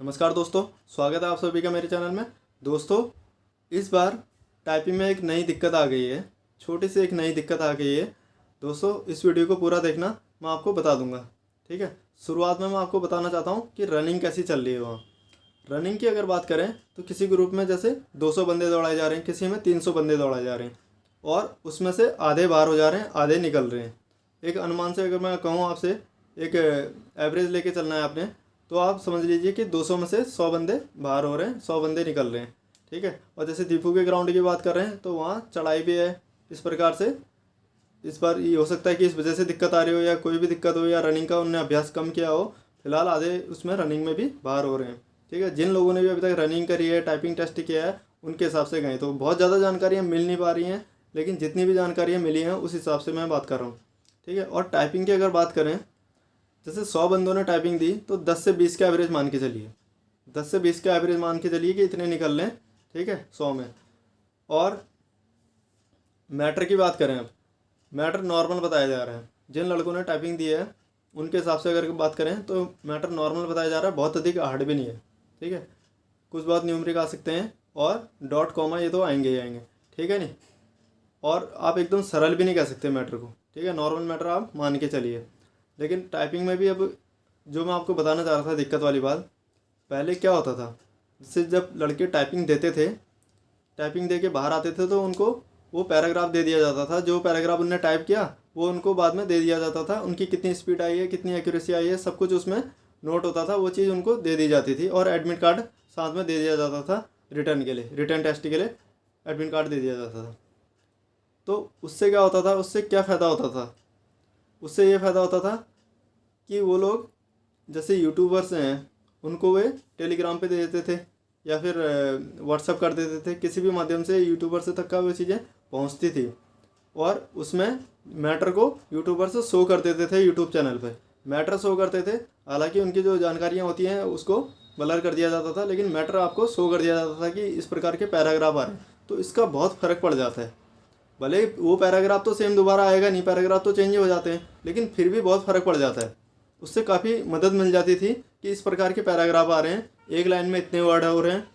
नमस्कार दोस्तों, स्वागत है आप सभी का मेरे चैनल में। दोस्तों, इस बार टाइपिंग में एक नई दिक्कत आ गई है, छोटी सी एक नई दिक्कत आ गई है। दोस्तों, इस वीडियो को पूरा देखना, मैं आपको बता दूंगा। ठीक है, शुरुआत में मैं आपको बताना चाहता हूँ कि रनिंग कैसी चल रही है वहाँ। रनिंग की अगर बात करें तो किसी ग्रुप में जैसे 200 बंदे दौड़ाए जा रहे हैं, किसी में 300 बंदे दौड़ाए जा रहे हैं और उसमें से आधे बाहर हो जा रहे हैं, आधे निकल रहे हैं। एक अनुमान से अगर मैं कहूँ आपसे, एक एवरेज लेके चलना है आपने, तो आप समझ लीजिए कि 200 में से 100 बंदे बाहर हो रहे हैं, 100 बंदे निकल रहे हैं। ठीक है, और जैसे दीपू के ग्राउंड की बात कर रहे हैं तो वहाँ चढ़ाई भी है। इस प्रकार से इस बार ये हो सकता है कि इस वजह से दिक्कत आ रही हो या कोई भी दिक्कत हो या रनिंग का उन्होंने अभ्यास कम किया हो। फिलहाल आधे उसमें रनिंग में भी बाहर हो रहे हैं। ठीक है, जिन लोगों ने भी अभी तक रनिंग करी है, टाइपिंग टेस्ट किया है, उनके हिसाब से गए। तो बहुत ज़्यादा जानकारियाँ मिल नहीं पा रही हैं, लेकिन जितनी भी जानकारियाँ मिली हैं उस हिसाब से मैं बात कर रहा हूँ। ठीक है, और टाइपिंग की अगर बात करें, जैसे 100 बंदों ने टाइपिंग दी तो 10 से 20 का एवरेज मान के चलिए, 10 से 20 का एवरेज मान के चलिए कि इतने निकल लें। ठीक है, 100 में। और मैटर की बात करें, अब मैटर नॉर्मल बताया जा रहा है। जिन लड़कों ने टाइपिंग दी है उनके हिसाब से अगर बात करें तो मैटर नॉर्मल बताया जा रहा है, बहुत अधिक हार्ड भी नहीं है। ठीक है, कुछ बहुत न्यूमरिक आ सकते हैं और डॉट कॉमा ये तो आएंगे ही आएंगे। ठीक है नहीं, और आप एकदम सरल भी नहीं कह सकते मैटर को। ठीक है, नॉर्मल मैटर आप मान के चलिए। लेकिन टाइपिंग में भी अब जो मैं आपको बताना चाह रहा था दिक्कत वाली बात, पहले क्या होता था, जैसे जब लड़के टाइपिंग देते थे, टाइपिंग दे के बाहर आते थे तो उनको वो पैराग्राफ दे दिया जाता था। जो पैराग्राफ उनने टाइप किया वो उनको बाद में दे दिया जाता था। उनकी कितनी स्पीड आई है, कितनी एक्यूरेसी आई है, सब कुछ उसमें नोट होता था। वो चीज़ उनको दे दी जाती थी और एडमिट कार्ड साथ में दे दिया जाता था। रिटर्न के लिए, रिटर्न टेस्ट के लिए एडमिट कार्ड दे दिया जाता था। तो उससे क्या होता था, उससे क्या फ़ायदा होता था? उससे ये फ़ायदा होता था कि वो लोग जैसे यूट्यूबर्स हैं उनको वे टेलीग्राम पे दे देते थे या फिर व्हाट्सअप कर देते थे। किसी भी माध्यम से यूट्यूबर से तक का वो चीज़ें पहुंचती थी और उसमें मैटर को यूट्यूबर से शो कर देते थे। यूट्यूब चैनल पे मैटर शो करते थे। हालांकि उनकी जो जानकारियाँ होती हैं उसको ब्लर कर दिया जाता था, लेकिन मैटर आपको शो कर दिया जाता था कि इस प्रकार के पैराग्राफ आ रहे हैं। तो इसका बहुत फ़र्क पड़ जाता है। भले वो पैराग्राफ तो सेम दोबारा आएगा नहीं, पैराग्राफ तो चेंज हो जाते हैं, लेकिन फिर भी बहुत फ़र्क पड़ जाता है। उससे काफ़ी मदद मिल जाती थी कि इस प्रकार के पैराग्राफ आ रहे हैं, एक लाइन में इतने वर्ड हो रहे हैं,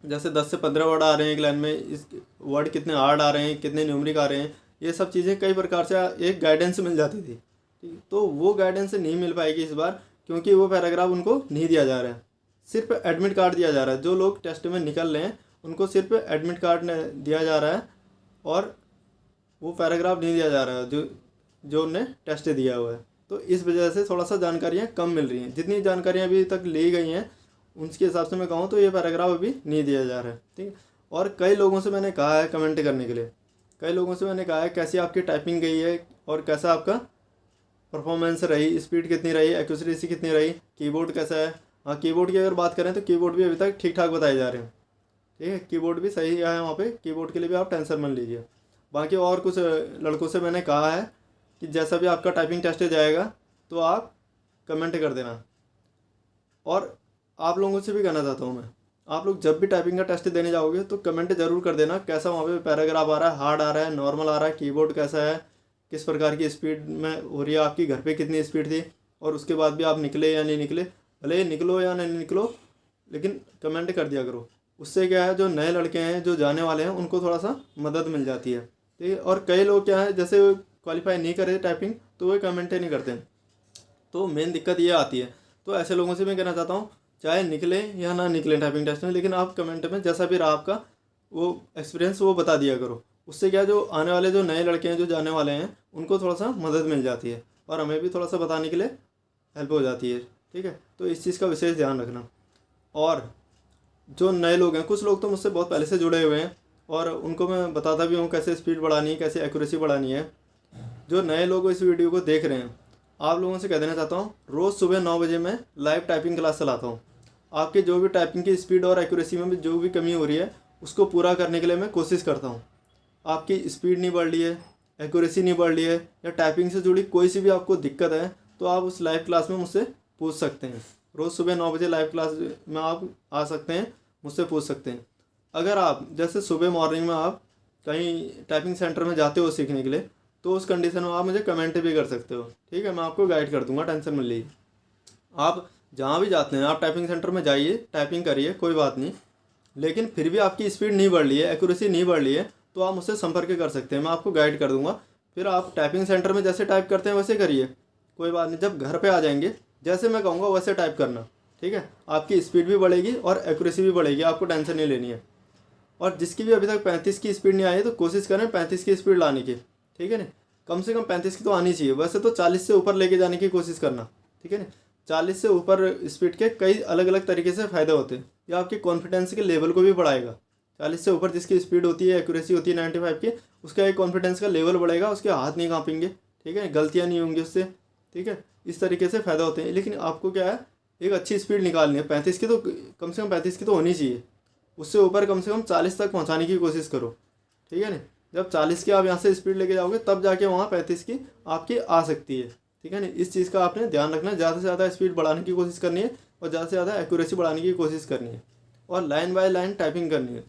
जैसे 10 से 15 वर्ड आ रहे हैं एक लाइन में, इस वर्ड कितने हार्ड आ रहे हैं, कितने न्यूमरिक आ रहे हैं, ये सब चीज़ें कई प्रकार से एक गाइडेंस मिल जाती थी। ठीक, तो वो गाइडेंस नहीं मिल पाएगी इस बार, क्योंकि वो पैराग्राफ उनको नहीं दिया जा रहा है, सिर्फ एडमिट कार्ड दिया जा रहा है। जो लोग टेस्ट में निकल रहे हैं उनको सिर्फ एडमिट कार्ड दिया जा रहा है और वो पैराग्राफ नहीं दिया जा रहा है जो जो उन्हें टेस्ट दिया हुआ है। तो इस वजह से थोड़ा सा जानकारियाँ कम मिल रही हैं। जितनी जानकारियाँ अभी तक ली गई हैं उसके हिसाब से मैं कहूँ तो ये पैराग्राफ अभी नहीं दिया जा रहा है। ठीक है, और कई लोगों से मैंने कहा है कमेंट करने के लिए, कई लोगों से मैंने कहा है कैसी आपकी टाइपिंग गई है और कैसा आपका परफॉर्मेंस रही, स्पीड कितनी रही, एक्यूरेसी कितनी रही, कीबोर्ड कैसा है। हाँ, कीबोर्ड की अगर बात करें तो कीबोर्ड भी अभी तक ठीक ठाक बताए जा रहे हैं। ठीक है, कीबोर्ड भी सही है वहाँ पे, कीबोर्ड के लिए भी आप टेंशन मत लीजिए। बाकी और कुछ लड़कों से मैंने कहा है कि जैसा भी आपका टाइपिंग टेस्ट जाएगा तो आप कमेंट कर देना। और आप लोगों से भी कहना चाहता हूँ मैं, आप लोग जब भी टाइपिंग का टेस्ट देने जाओगे तो कमेंट जरूर कर देना कैसा वहाँ पे पैराग्राफ आ रहा है, हार्ड आ रहा है, नॉर्मल आ रहा है, कीबोर्ड कैसा है, किस प्रकार की स्पीड में हो रही है, आपकी घर पे कितनी स्पीड थी, और उसके बाद भी आप निकले या नहीं निकले। भले निकलो या नहीं निकलो, लेकिन कमेंट कर दिया करो। उससे क्या है, जो नए लड़के हैं जो जाने वाले हैं उनको थोड़ा सा मदद मिल जाती है। ठीक है, और कई लोग क्या है, जैसे क्वालिफाई नहीं करे टाइपिंग तो वे कमेंट ही नहीं करते, तो मेन दिक्कत ये आती है। तो ऐसे लोगों से मैं कहना चाहता हूँ, चाहे निकले या ना निकले टाइपिंग टेस्ट में, लेकिन आप कमेंट में जैसा भी रहा आपका वो एक्सपीरियंस वो बता दिया करो। उससे क्या, जो आने वाले जो नए लड़के हैं जो जाने वाले हैं उनको थोड़ा सा मदद मिल जाती है और हमें भी थोड़ा सा बताने के लिए हेल्प हो जाती है। ठीक है, तो इस चीज़ का विशेष ध्यान रखना। और जो नए लोग हैं, कुछ लोग तो मुझसे बहुत पहले से जुड़े हुए हैं और उनको मैं बताता भी हूँ कैसे स्पीड बढ़ानी है, कैसे एक्यूरेसी बढ़ानी है। जो नए लोग इस वीडियो को देख रहे हैं, आप लोगों से कह देना चाहता हूँ, रोज़ सुबह 9 बजे मैं लाइव टाइपिंग क्लास चलाता हूँ। आपकी जो भी टाइपिंग की स्पीड और एक्यूरेसी में भी जो भी कमी हो रही है उसको पूरा करने के लिए मैं कोशिश करता हूँ। आपकी स्पीड नहीं बढ़ रही है, एक्यूरेसी नहीं बढ़ रही है, या टाइपिंग से जुड़ी कोई सी भी आपको दिक्कत है, तो आप उस लाइव क्लास में मुझसे पूछ सकते हैं। रोज़ सुबह 9 बजे लाइव क्लास में आप आ सकते हैं, मुझसे पूछ सकते हैं। अगर आप जैसे सुबह मॉर्निंग में आप कहीं टाइपिंग सेंटर में जाते हो सीखने के लिए, तो उस कंडीशन में आप मुझे कमेंट भी कर सकते हो। ठीक है, मैं आपको गाइड कर दूंगा, टेंशन मत लीजिए। आप जहाँ भी जाते हैं आप टाइपिंग सेंटर में जाइए, टाइपिंग करिए, कोई बात नहीं, लेकिन फिर भी आपकी स्पीड नहीं बढ़ रही है, एक्यूरेसी नहीं बढ़ रही है, तो आप मुझसे संपर्क कर सकते हैं, मैं आपको गाइड कर दूंगा। फिर आप टाइपिंग सेंटर में जैसे टाइप करते हैं वैसे करिए, कोई बात नहीं। जब घर पे आ जाएंगे जैसे मैं कहूँगा वैसे टाइप करना, ठीक है। आपकी स्पीड भी बढ़ेगी और एक्यूरेसी भी बढ़ेगी, आपको टेंशन नहीं लेनी है। और जिसकी भी अभी तक 35 की स्पीड नहीं आई है तो कोशिश करें 35 की स्पीड लाने की, ठीक है ना। कम से कम 35 की तो आनी चाहिए, वैसे तो 40 से ऊपर लेके जाने की कोशिश करना, ठीक है ना। 40 से ऊपर स्पीड के कई अलग अलग तरीके से फ़ायदे होते हैं, ये आपके कॉन्फिडेंस के लेवल को भी बढ़ाएगा। 40 से ऊपर जिसकी स्पीड होती है, एक्यूरेसी होती है 95 की, उसका एक कॉन्फिडेंस का लेवल बढ़ेगा, उसके हाथ नहीं कांपेंगे, ठीक है, गलतियाँ नहीं होंगी उससे, ठीक है। इस तरीके से फ़ायदा होते हैं। लेकिन आपको क्या है, एक अच्छी स्पीड निकालनी है, 35 की तो कम से कम 35 की तो होनी चाहिए, उससे ऊपर कम से कम 40 तक पहुंचाने की कोशिश करो, ठीक है ना। जब 40 की आप यहाँ से स्पीड लेके जाओगे तब जाके वहाँ 35 की आपकी आ सकती है, ठीक है ना। इस चीज़ का आपने ध्यान रखना है, ज़्यादा से ज़्यादा स्पीड बढ़ाने की कोशिश करनी है और ज़्यादा से ज़्यादा एक्यूरेसी बढ़ाने की कोशिश करनी है, और लाइन बाय लाइन टाइपिंग करनी है।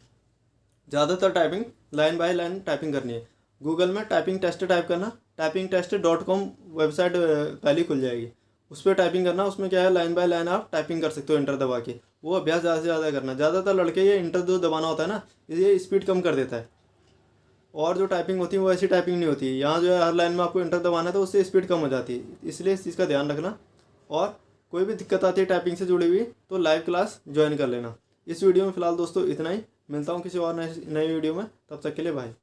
ज़्यादातर typing line by line typing करनी है। गूगल में टाइपिंग टेस्ट टाइप करना, typingtest.com वेबसाइट पहले खुल जाएगी, उस पर टाइपिंग करना। उसमें क्या है, लाइन बाय लाइन आप टाइपिंग कर सकते हो इंटर दबा के, वो अभ्यास ज़्यादा से ज़्यादा करना। ज़्यादातर लड़के ये इंटर जो दबाना होता है ना, ये स्पीड कम कर देता है, और जो टाइपिंग होती है वो ऐसी टाइपिंग नहीं होती है। यहाँ जो है हर लाइन में आपको इंटर दबाना है तो उससे स्पीड कम हो जाती है, इसलिए इस चीज़ का ध्यान रखना। और कोई भी दिक्कत आती है टाइपिंग से जुड़ी हुई तो लाइव क्लास ज्वाइन कर लेना। इस वीडियो में फ़िलहाल दोस्तों इतना ही, मिलता हूँ किसी और नई वीडियो में, तब तक के लिए बाय।